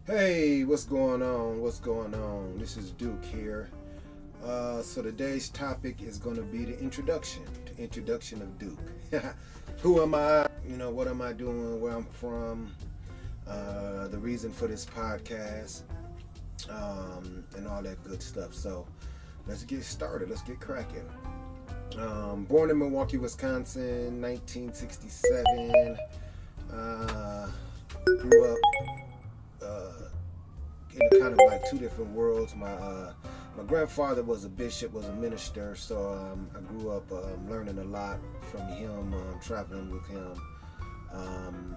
Hey, what's going on? What's going on? This is Duke here. So today's topic is going to be the introduction of Duke. Who am I? What am I doing? Where I'm from? The reason for this podcast, and all that good stuff. So let's get started. Let's get cracking. Born in Milwaukee, Wisconsin, 1967. Uh, Grew up in kind of like two different worlds. My grandfather was a bishop, was a minister, so I grew up learning a lot from him, traveling with him.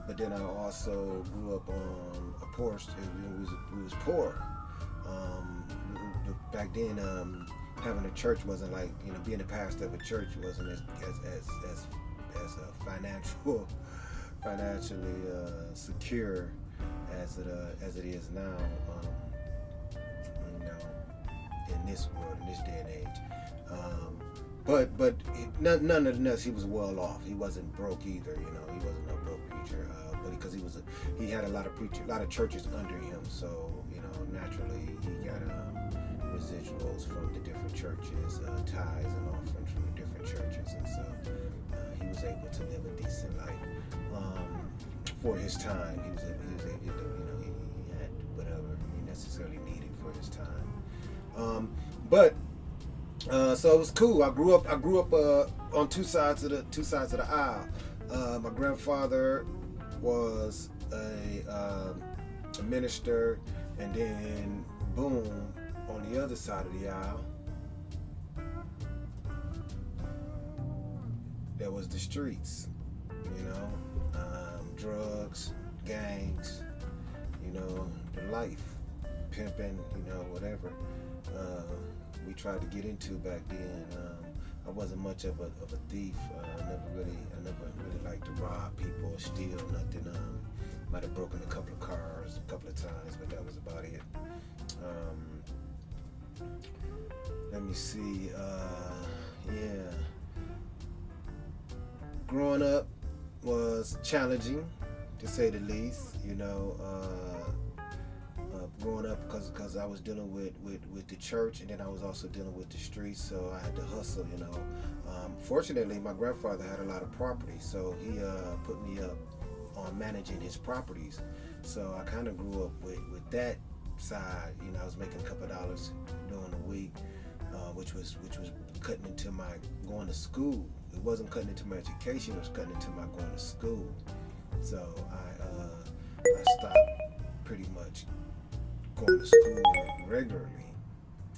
But then I also grew up on a poor. We was poor. Um, Back then, having a church wasn't like being a pastor of a church wasn't as a financially secure as it is now. You know, in this world, in this day and age. But nonetheless, he was well off. He wasn't broke either. He wasn't a broke preacher. But because he had a lot of churches under him. So naturally, he got residuals from the different churches, tithes and offerings from the different churches, and so he was able to live a decent life for his time. He was able to, he had whatever he necessarily needed for his time. But so it was cool. I grew up on two sides of the aisle. My grandfather was a minister, and then boom, on the other side of the aisle, there was the streets. Drugs, gangs, the life, pimping, whatever. We tried to get into back then. I wasn't much of a thief. I never really liked to rob people or steal nothing. Might have broken a couple of cars a couple of times, but that was about it. Let me see. Yeah. Growing up was challenging, to say the least. Growing up because I was dealing with the church, and then I was also dealing with the streets, so I had to hustle. Fortunately, my grandfather had a lot of property, so he put me up on managing his properties. So I kind of grew up with that side. I was making a couple of dollars during the week, which was cutting into my going to school. It wasn't cutting into my education; it was cutting into my going to school. So I stopped pretty much going to school regularly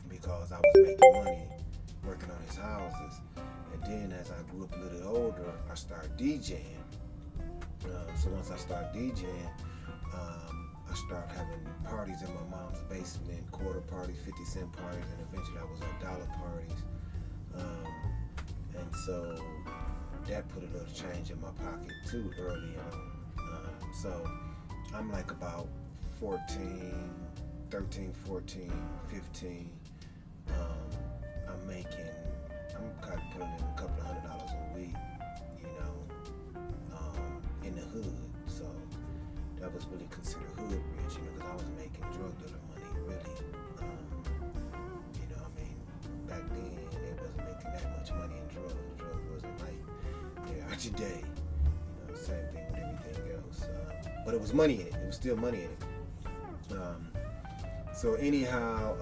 because I was making money working on his houses. And then as I grew up a little older, I started DJing. So once I started DJing, I started having parties in my mom's basement, quarter parties, 50-cent parties, and eventually I was at dollar parties. And so that put a little change in my pocket too early on. So I'm like about 14, 13, 14, 15. I'm kind of putting in a couple of $100 a week, in the hood. So that was really considered hood rich, because I was making drug dealer money, really. Back then they wasn't making that much money in drugs. Drugs wasn't like they are today. Same thing with everything else. But it was money in it. It was still money in it. So anyhow,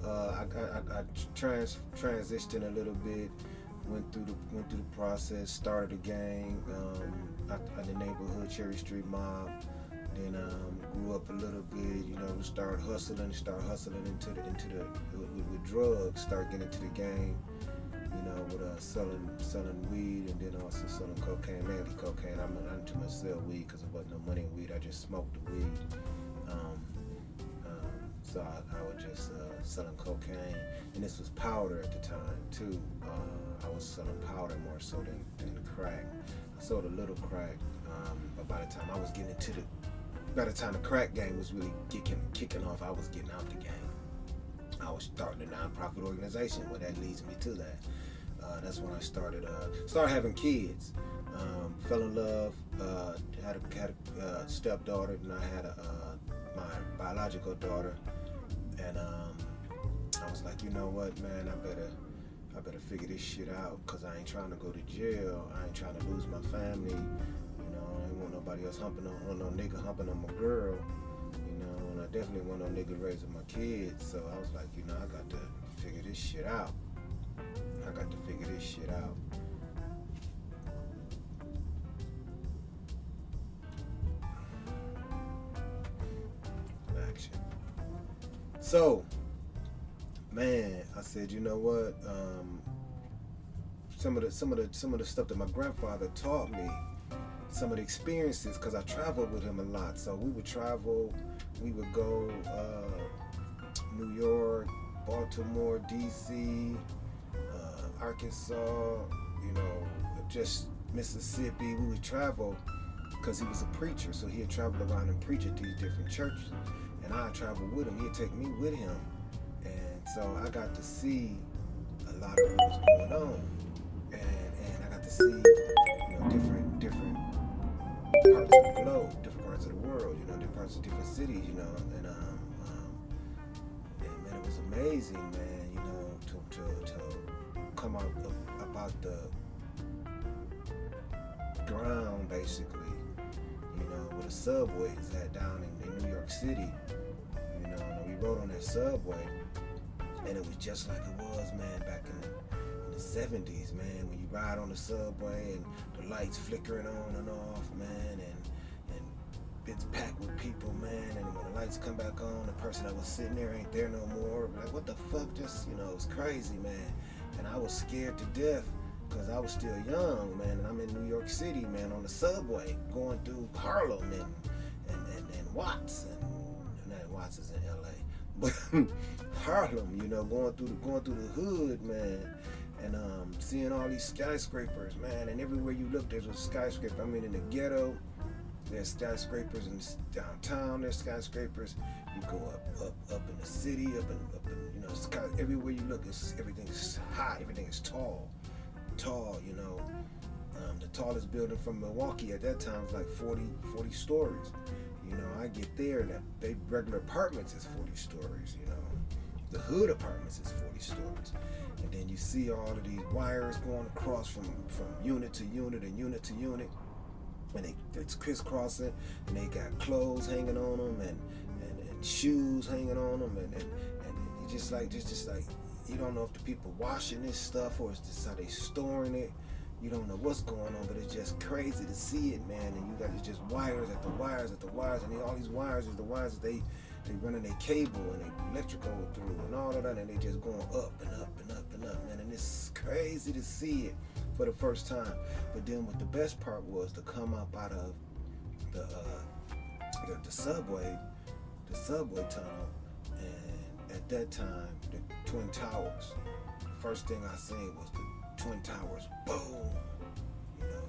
I transitioned a little bit, went through the process, started a gang at the neighborhood Cherry Street Mob. Then grew up a little bit, started hustling into the with drugs, started getting into the game, with selling weed, and then also selling cocaine, mainly cocaine. I'm not too much sell weed because there wasn't no money in weed. I just smoked the weed. So I was just selling cocaine, and this was powder at the time too. I was selling powder more so than crack. I sold a little crack, but by the time the crack game was really kicking off, I was getting out the game. I was starting a nonprofit organization. Well, that leads me to that. That's when I started having kids. Fell in love. Had a stepdaughter, and I had my biological daughter, and I was like, you know what, man, I better figure this shit out, cause I ain't trying to go to jail. I ain't trying to lose my family. You know, I ain't want nobody else no nigga humping on my girl. You know, and I definitely want no nigga raising my kids. So I was like, you know, I got to figure this shit out. Action. So, man, I said, you know what? Some of the stuff that my grandfather taught me, some of the experiences, because I traveled with him a lot. So we would travel, we would go New York, Baltimore, DC, Arkansas, you know, just Mississippi. We would travel because he was a preacher, so he'd travel around and preach at these different churches, and I'd travel with him. He'd take me with him, and so I got to see a lot of what was going on, and I got to see, you know, different parts of the globe, different parts of the world, you know, different parts of different cities, you know, and man, it was amazing, man, you know, to come out about the ground, basically, you know, where the subway is at down in New York City, you know, and we rode on that subway, and it was just like it was, man, back in the 70s, man, when you ride on the subway and the lights flickering on and off, man, and it's packed with people, man, and when the lights come back on, the person that was sitting there ain't there no more. Like, what the fuck? Just, you know, it's crazy, man. And I was scared to death because I was still young, man, and I'm in New York City, man, on the subway, going through Harlem and Watts, and Watts is in LA, but Harlem, you know, going through the hood, man, and seeing all these skyscrapers, man, and everywhere you look, there's a skyscraper. I mean, in the ghetto, there's skyscrapers, in downtown there's skyscrapers. You go up in the city, up in you know, sky. Everywhere you look, everything is high, everything is tall, you know. The tallest building from Milwaukee at that time was like 40 stories. You know, I get there and they regular apartments is 40 stories, you know. The hood apartments is 40 stories. And then you see all of these wires going across from unit to unit and unit to unit. And it's crisscrossing, and they got clothes hanging on them and shoes hanging on them, and you just like you don't know if the people washing this stuff or is this how they storing it. You don't know what's going on, but it's just crazy to see it, man. And you got just wires at the wires at the wires, and all these wires is the wires that they running their cable and they electrical through and all of that, and they just going up and up and up and up, man. And it's crazy to see it for the first time. But then what the best part was to come up out of the subway tunnel, and at that time the Twin Towers. First thing I seen was the Twin Towers, boom, you know,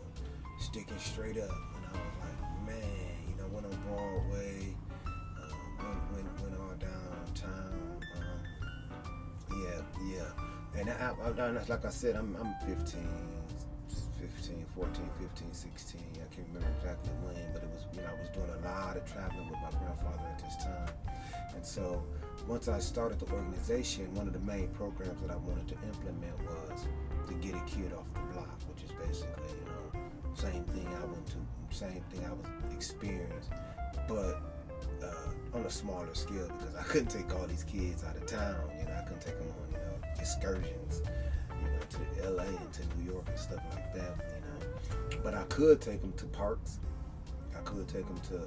sticking straight up, and I was like, man, you know, went on Broadway, went all downtown, and I, like I said, I'm 14, 15, 16. I can't remember exactly when, but it was, you know, I was doing a lot of traveling with my grandfather at this time. And so once I started the organization, one of the main programs that I wanted to implement was to get a kid off the block, which is basically, you know, same thing I was experienced, but on a smaller scale, because I couldn't take all these kids out of town. You know, I couldn't take them on, you know, excursions, you know, to LA and to New York and stuff like that, you know. But I could take them to parks. I could take them to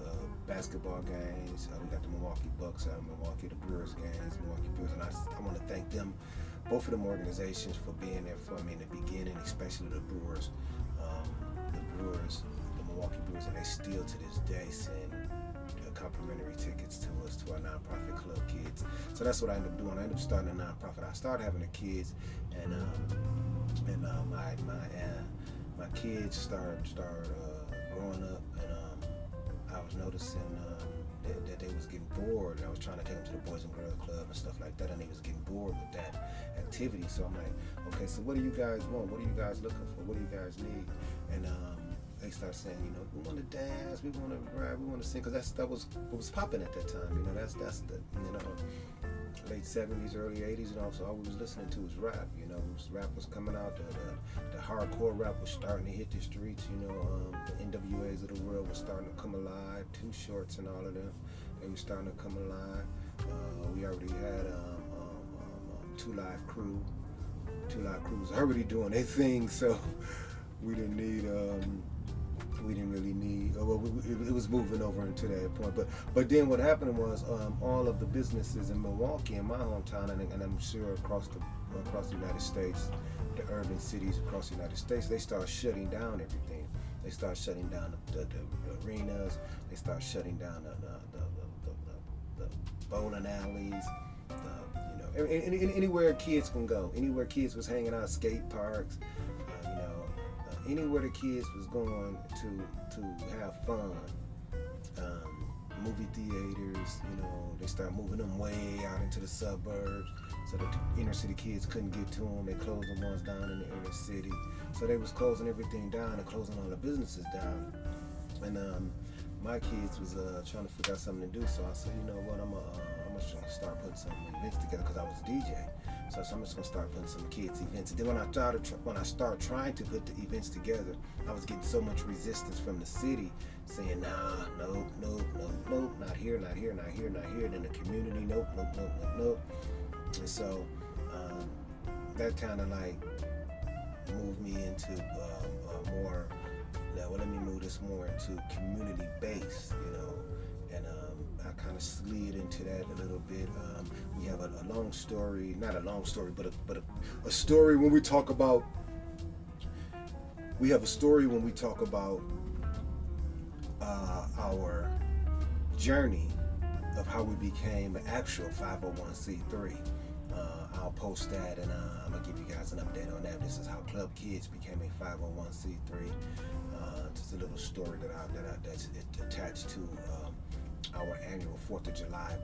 basketball games. We got the Milwaukee Bucks out, Milwaukee, the Brewers games, Milwaukee Brewers, and I want to thank them, both of them organizations, for being there for me in the beginning, especially the Brewers. The Milwaukee Brewers, and they still to this day send complimentary tickets to us, to our nonprofit club kids. So that's what I ended up doing. I ended up starting a nonprofit. I started having the kids, and my kids started growing up, and I was noticing that they was getting bored. And I was trying to take them to the Boys and Girls Club and stuff like that, and they was getting bored with that activity. So I'm like, okay, so what do you guys want? What are you guys looking for? What do you guys need? And they start saying, you know, we want to dance, we want to rap, we want to sing, because that was what was popping at that time. You know, that's the, you know, late 70s, early 80s, you know. So all we was listening to was rap. You know, rap was coming out. The hardcore rap was starting to hit the streets. You know, the NWAs of the world was starting to come alive. Too Shorts and all of them, they were starting to come alive. We already had Two Live Crew. Two Live Crew was already doing their thing, so we didn't really need. Well, it was moving over into that point. But then what happened was all of the businesses in Milwaukee, in my hometown, and I'm sure across the United States, the urban cities across the United States, they start shutting down everything. They start shutting down the arenas. They start shutting down the bowling alleys. Anywhere kids can go, anywhere kids was hanging out, skate parks, anywhere the kids was going to have fun, movie theaters, you know, they start moving them way out into the suburbs so that the inner city kids couldn't get to them. They closed the ones down in the inner city, so they was closing everything down and closing all the businesses down. And my kids was trying to figure out something to do, so I said, you know what, I'm gonna start putting some events together, because I was a DJ. So I'm just gonna start putting some kids events. And then when I started trying to put the events together, I was getting so much resistance from the city, saying, nah, nope, not here. Then the community, nope. And so that kind of like moved me into more. Well, let me move this more into community based, you know. And I kind of slid into that a little bit. We have a long story, not a long story, but a story when we talk about. We have a story when we talk about our journey of how we became an actual 501c3. I'll post that, and I'm gonna give you guys an update on that. This is how Club Kids became a 501c3. Just a little story that's attached to our annual 4th of July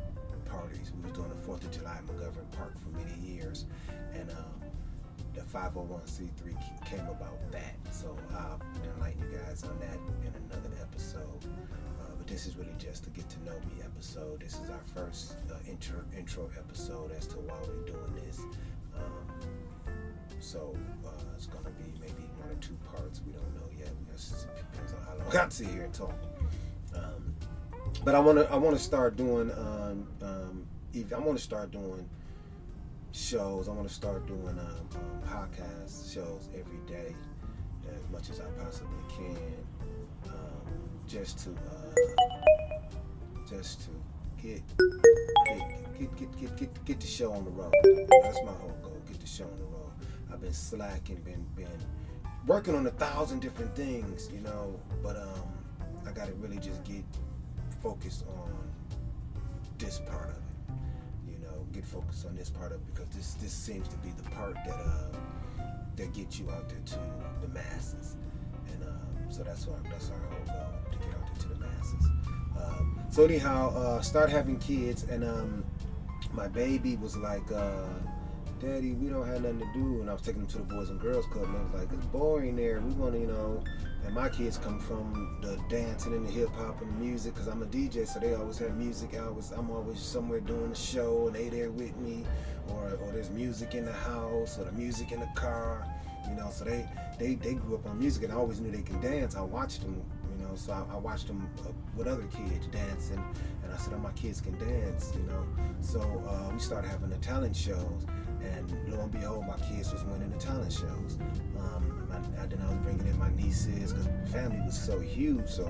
parties. We were doing the 4th of July in McGovern Park for many years, and the 501c3 came about that. So I'll enlighten you guys on that in another episode. But this is really just to get to know me episode. This is our first intro episode as to why we're doing this. So it's gonna be maybe 1 or 2 parts. We don't know yet. It depends on how long I got to sit here and talk. But I want to start doing. I want to start doing shows. I want to start doing podcast shows every day, as much as I possibly can, just to get the show on the road. That's my whole goal. Get the show on the road. I've been slacking, been working on 1,000 different things, you know, but I gotta really just get focused on this part of it, you know, get focused on this part of it, because this seems to be the part that gets you out there to the masses, and so that's our whole goal, to get out there to the masses. So anyhow, start having kids, and my baby was like, Daddy, we don't have nothing to do. And I was taking them to the Boys and Girls Club, and they was like, it's boring there. We want to, you know. And my kids come from the dancing and the hip hop and the music, because I'm a DJ, so they always have music. I'm always somewhere doing a show, and they there with me, or there's music in the house, or the music in the car, you know. So they grew up on music, and I always knew they can dance. I watched them, you know. So I watched them with other kids dancing, and I said, oh, my kids can dance, you know. So we started having the talent shows. And lo and behold, my kids was winning the talent shows. Then I was bringing in my nieces, because family was so huge. So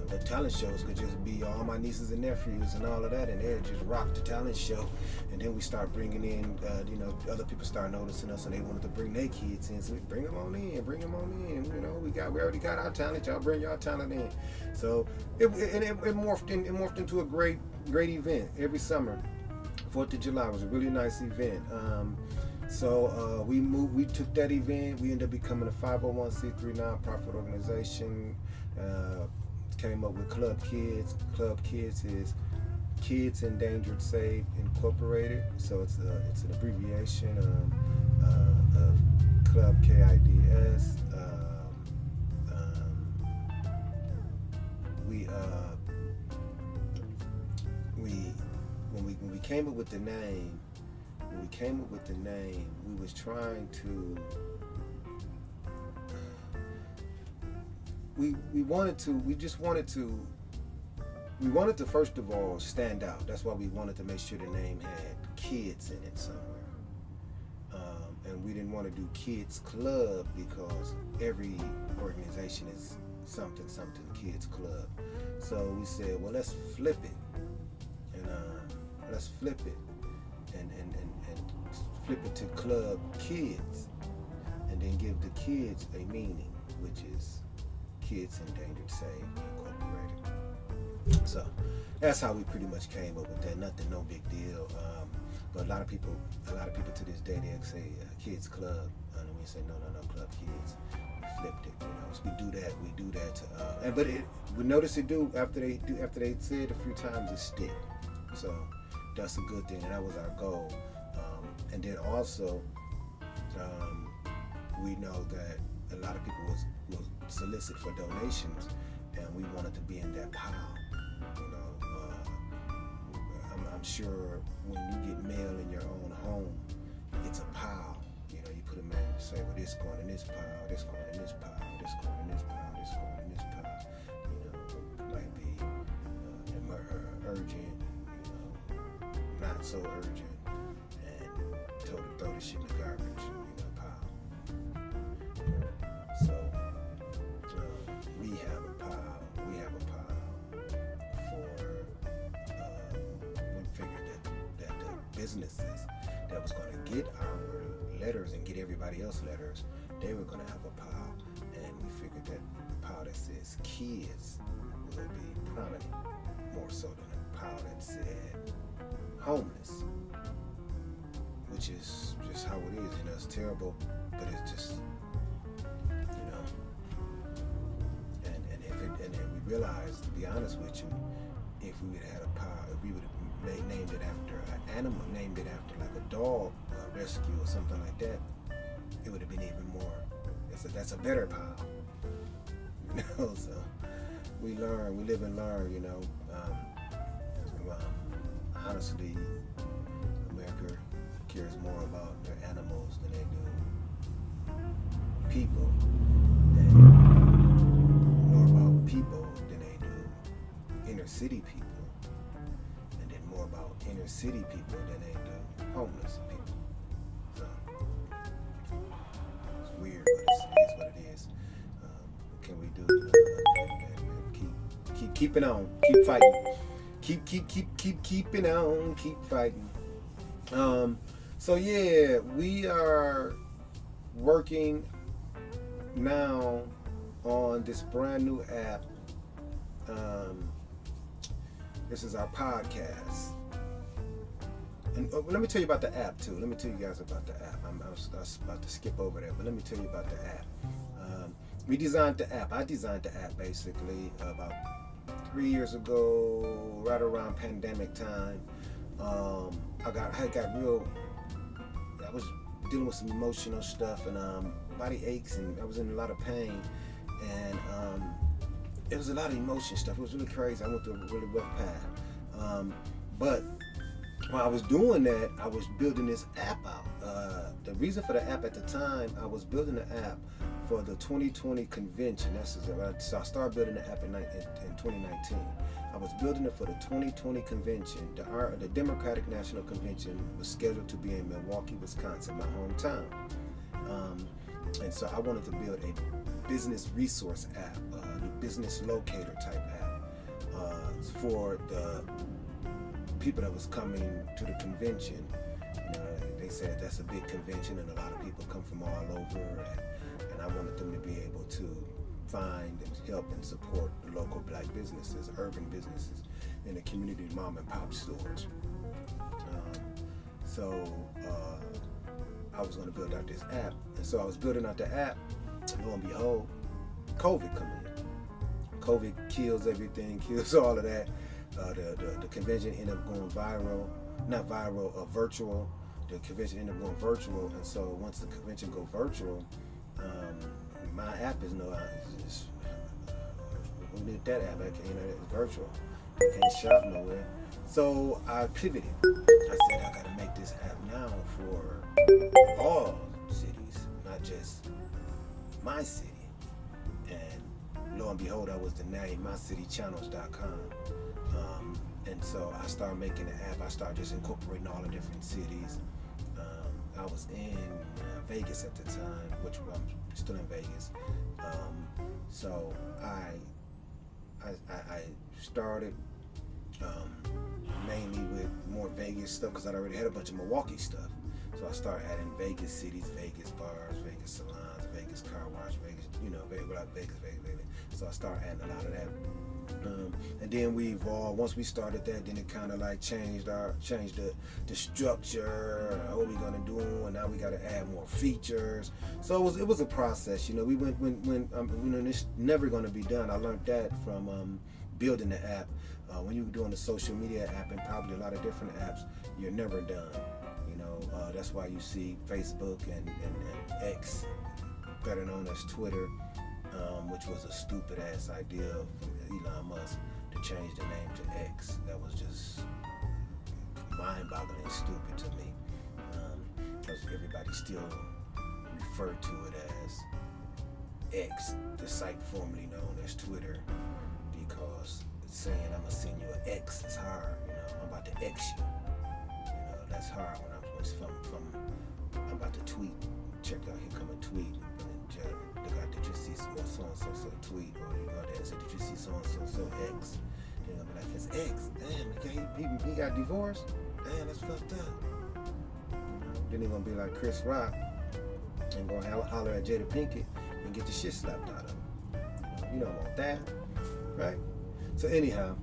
the talent shows could just be all my nieces and nephews and all of that, and they'd just rock the talent show. And then we start bringing in, you know, other people start noticing us, and they wanted to bring their kids in. So we bring them on in. You know, we already got our talent. Y'all bring y'all talent in. So it morphed into a great event every summer. 4th of July was a really nice event. So we took that event. We ended up becoming a 501c3 nonprofit organization. Came up with Club Kids. Club Kids is Kids Endangered Save Incorporated. So it's an abbreviation of Club KIDS. when we came up with the name, we was trying to. We wanted to first of all stand out. That's why we wanted to make sure the name had kids in it somewhere. And we didn't want to do kids club because every organization is something kids club. So we said, well, let's flip it. And flip it to club kids. And then give the kids a meaning, which is Kids Endangered Saved Incorporated. So that's how we pretty much came up with that. Nothing, no big deal. But a lot of people to this day, they say kids club, and we say no, club kids. We flipped it, So we do that. But we notice it do after they say it a few times, it stick. So that's a good thing, and that was our goal. And then also, we know that a lot of people will solicit for donations, and we wanted to be in that pile. I'm sure when you get mail in your own home, it's a pile. You put a man and say, well, this going in this pile, this going in this pile, this going in this pile, this going in this pile. It might be urgent, not so urgent, and told to throw this shit in the garbage, pile. So we have a pile for. We figured that the businesses that was going to get our letters and get everybody else letters, they were going to have a pile, and we figured that the pile that says kids will be prominent more so than a pile that said homeless, which is just how it is. It's terrible, but it's just, and then we realized, to be honest with you, if we would have had a pile, if we would have named it after an animal, named it after like a dog rescue or something like that, it would have been even more. That's a better pile. So we live and learn. Honestly, America cares more about their animals than they do people, and more about people than they do inner city people, and then more about inner city people than they do homeless people. So it's weird, but it is what it is. What can we do? Keep keeping on, keep fighting, keep keeping on, keep fighting. So yeah, we are working now on this brand new app. This is our podcast. And let me tell you about the app too. Let me tell you guys about the app. I was about to skip over that, but let me tell you about the app. We designed the app. I designed the app basically about 3 years ago, right around pandemic time. I was dealing with some emotional stuff and body aches, and I was in a lot of pain, and it was a lot of emotion stuff. It was really crazy. I went through a really rough path. But while I was doing that, I was building this app out. The reason for the app at the time, I was building the app for the 2020 convention. So I started building the app in 2019. I was building it for the 2020 convention. The Democratic National Convention was scheduled to be in Milwaukee, Wisconsin, my hometown. And so I wanted to build a business resource app, the business locator type app, for the people that was coming to the convention. They said that's a big convention and a lot of people come from all over, and I wanted them to be able to find and help and support the local black businesses, urban businesses, and the community mom and pop stores. So I was going to build out this app, and so I was building out the app, and lo and behold, COVID come in. COVID kills everything, kills all of that. The convention ended up going virtual. The convention ended up going virtual, and so once the convention go virtual, my app is we need that app. It's virtual. You can't shop nowhere. So I pivoted. I said I gotta make this app now for all cities, not just my city. And lo and behold, I was the name mycitychannels.com. And so I started making the app. I started just incorporating all the different cities. I was in Vegas at the time, which I'm still in Vegas. So I started mainly with more Vegas stuff because I already had a bunch of Milwaukee stuff. So I started adding Vegas cities, Vegas bars, Vegas salons, Vegas car wash, Vegas, Vegas. So I started adding a lot of that. And then we evolved. Once we started that, then it kind of like changed the structure. What we gonna do? And now we got to add more features. So it was a process. We went when it's never gonna be done. I learned that from building the app. When you're doing a social media app and probably a lot of different apps, you're never done. That's why you see Facebook and X, better known as Twitter, which was a stupid ass idea of Elon Musk to change the name to X. That was just mind-boggling stupid to me, because everybody still referred to it as X, the site formerly known as Twitter, because saying I'm gonna send you an X is hard. I'm about to X you. That's hard when I'm about to tweet. Check out, here come a tweet. Look out, did you see so and so tweet? Or you go there and say, did you see so and so X? Be like, it's X. Damn, he got divorced. Damn, that's fucked up. Then they're gonna be like Chris Rock and go holler at Jada Pinkett and get the shit slapped out of him. You don't want that, right? So anyhow,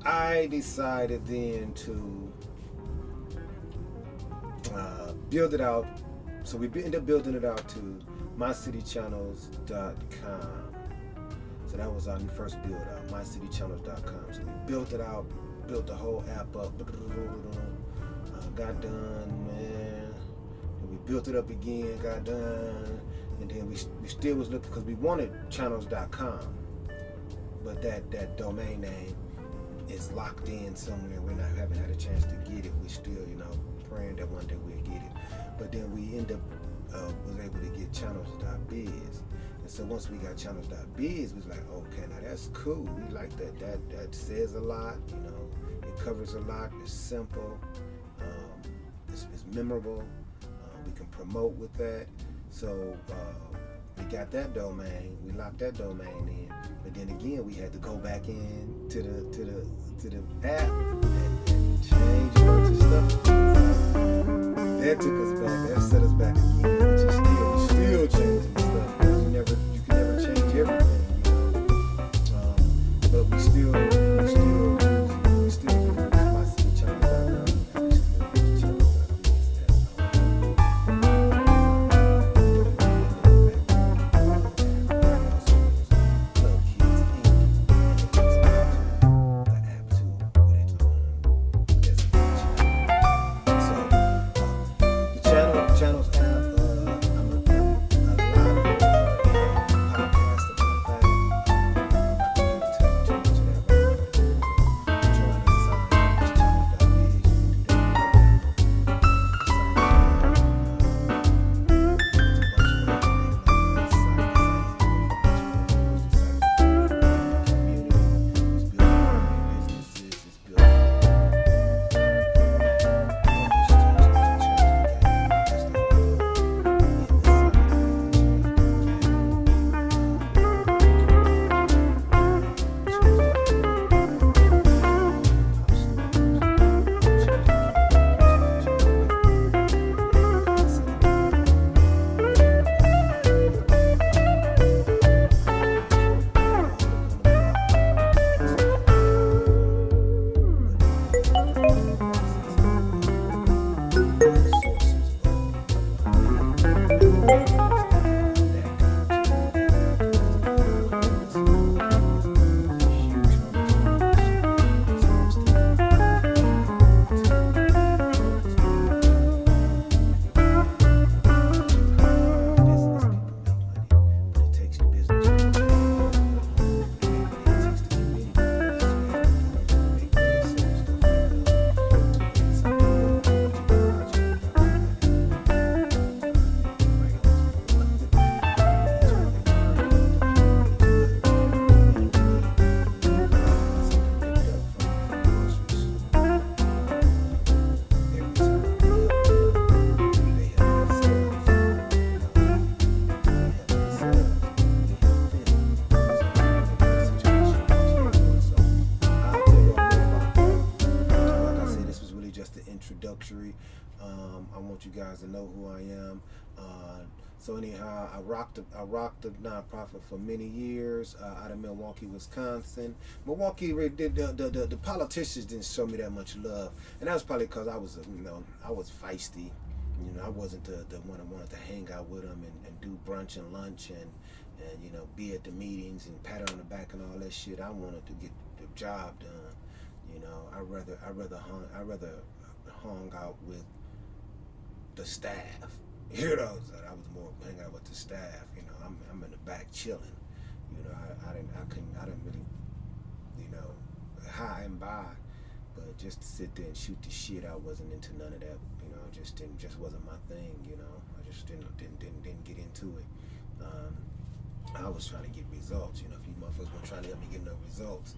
I decided then to build it out. So we ended up building it out to mycitychannels.com. So that was our first build out, mycitychannels.com. So we built it out, built the whole app up, got done, man. And we built it up again, got done. And then we still was looking, because we wanted channels.com. But that domain name is locked in somewhere. We haven't had a chance to get it. We still, praying that one day we'll get it. But then we end up was able to get channels.biz. And so once we got channels.biz, we was like, okay, now that's cool. We like that. That says a lot. It covers a lot. It's simple. It's memorable. We can promote with that. So we got that domain. We locked that domain in. But then again, we had to go back in to the app and change a bunch of stuff. That took us back. That set us back again. Which is still changing stuff. You can never change everything. But we still my city channel. ministry. I want you guys to know who I am. So anyhow, I rocked the nonprofit for many years out of Milwaukee, Wisconsin. Milwaukee, the politicians didn't show me that much love, and that was probably because I was, I was feisty. I wasn't the one that wanted to hang out with them and do brunch and lunch and be at the meetings and pat her on the back and all that shit. I wanted to get the job done. I rather hung out with the staff. So I was more hanging out with the staff. I'm in the back chilling. I didn't really, high and by, but just to sit there and shoot the shit, I wasn't into none of that. Just wasn't my thing. I just didn't get into it. I was trying to get results. If you motherfuckers weren't trying to help me get no results.